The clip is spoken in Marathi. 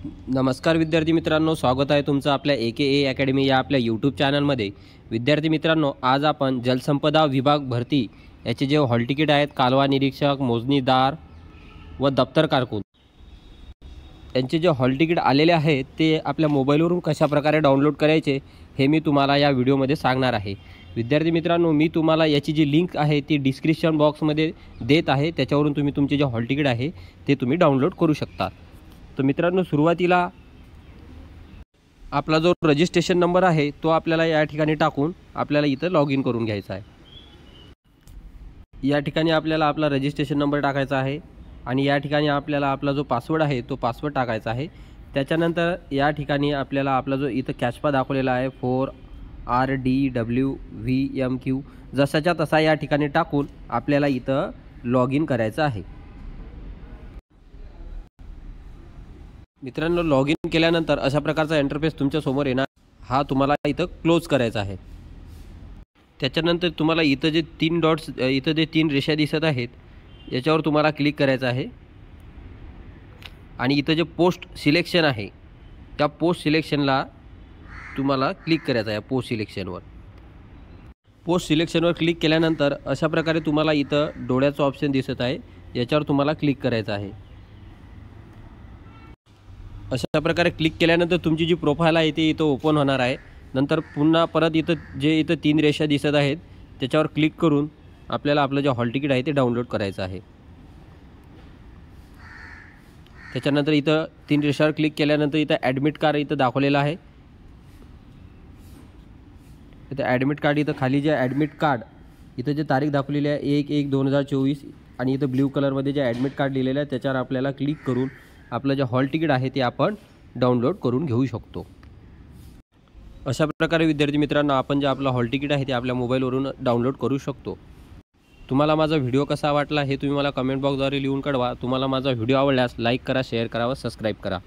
नमस्कार विद्यार्थी मित्रांनो, स्वागत आहे तुमचं आपल्या AKA अकॅडमी या आपल्या यूट्यूब चॅनलमध्ये। विद्यार्थी मित्रांनो, आज आपण जलसंपदा विभाग भरती याचे जे हॉल तिकीट आहेत, कालवा निरीक्षक, मोजणीदार व दप्तर कारकून यांचे जे हॉल तिकीट आलेले आहेत ते आपल्या मोबाईलवरून कशा प्रकारे डाउनलोड करायचे हे मी तुम्हाला या व्हिडिओमध्ये सांगणार आहे। विद्यार्थी मित्रांनो, मी तुम्हाला याची जी लिंक आहे ती डिस्क्रिप्शन बॉक्समध्ये देत आहे, त्याच्यावरून तुम्ही तुमचे जे हॉल तिकीट आहे ते तुम्ही डाउनलोड करू शकता। तर मित्रांनो, सुरुवातीला आपला जो रजिस्ट्रेशन नंबर आहे तो आपल्याला या ठिकाणी टाकून आपल्याला इथं लॉग इन करून घ्यायचा आहे। या ठिकाणी आपल्याला आपला रजिस्ट्रेशन नंबर टाकायचा आहे आणि या ठिकाणी आपल्याला आपला जो पासवर्ड आहे तो पासवर्ड टाकायचा आहे। त्याच्यानंतर या ठिकाणी आपल्याला आपला जो इथं कॅचपा दाखवलेला आहे 4RDWVMQ जसाच्या तसा या ठिकाणी टाकून आपल्याला इथं लॉग इन करायचं आहे। मित्रांनो, लॉग इन केल्यानंतर अशा प्रकारचा इंटरफेस तुमच्या समोर येणार। हा तुम्हाला इथं क्लोज करायचा आहे। त्याच्यानंतर तुम्हाला इथं जे 3 डॉट्स इथं जे 3 रेषा दिसत आहेत याच्यावर तुम्हाला क्लिक करायचं आहे आणि इथं जे पोस्ट सिलेक्शन आहे त्या पोस्ट सिलेक्शनला तुम्हाला क्लिक करायचं आहे। पोस्ट सिलेक्शनवर क्लिक केल्यानंतर अशा प्रकारे तुम्हाला इथं डोळ्याचं ऑप्शन दिसत आहे, याच्यावर तुम्हाला क्लिक करायचं आहे। अशा प्रकारे क्लिक केल्यानंतर तुमची जी प्रोफाइल आहे ती इथं ओपन होणार आहे। नंतर पुन्हा परत इथं 3 रेषा दिसत आहेत त्याच्यावर क्लिक करून आपल्याला आपलं जे हॉल तिकीट आहे ते डाउनलोड करायचं आहे। त्याच्यानंतर इथं 3 रेषावर क्लिक केल्यानंतर इथं ॲडमिट कार्ड इथं दाखवलेलं आहे। इथं ॲडमिट कार्ड इथं खाली जे ॲडमिट कार्ड इथं जे तारीख दाखवलेली आहे 1/1/2024 आणि इथं ब्ल्यू कलरमध्ये जे ॲडमिट कार्ड लिहिलेलं आहे त्याच्यावर आपल्याला क्लिक करून आपलं जे हॉल तिकीट आहे ते आपण डाउनलोड करून घेऊ शकतो। अशा प्रकारे विद्यार्थी मित्रांनो, आपण जे आपलं हॉल तिकीट आहे ते आपल्या मोबाईलवरून डाउनलोड करू शकतो। तुम्हाला माझा व्हिडिओ कसा वाटला हे तुम्ही मला कमेंट बॉक्सद्वारे लिहून कळवा। तुम्हाला माझा व्हिडिओ आवडल्यास लाईक करा, शेअर करा व सबस्क्राईब करा।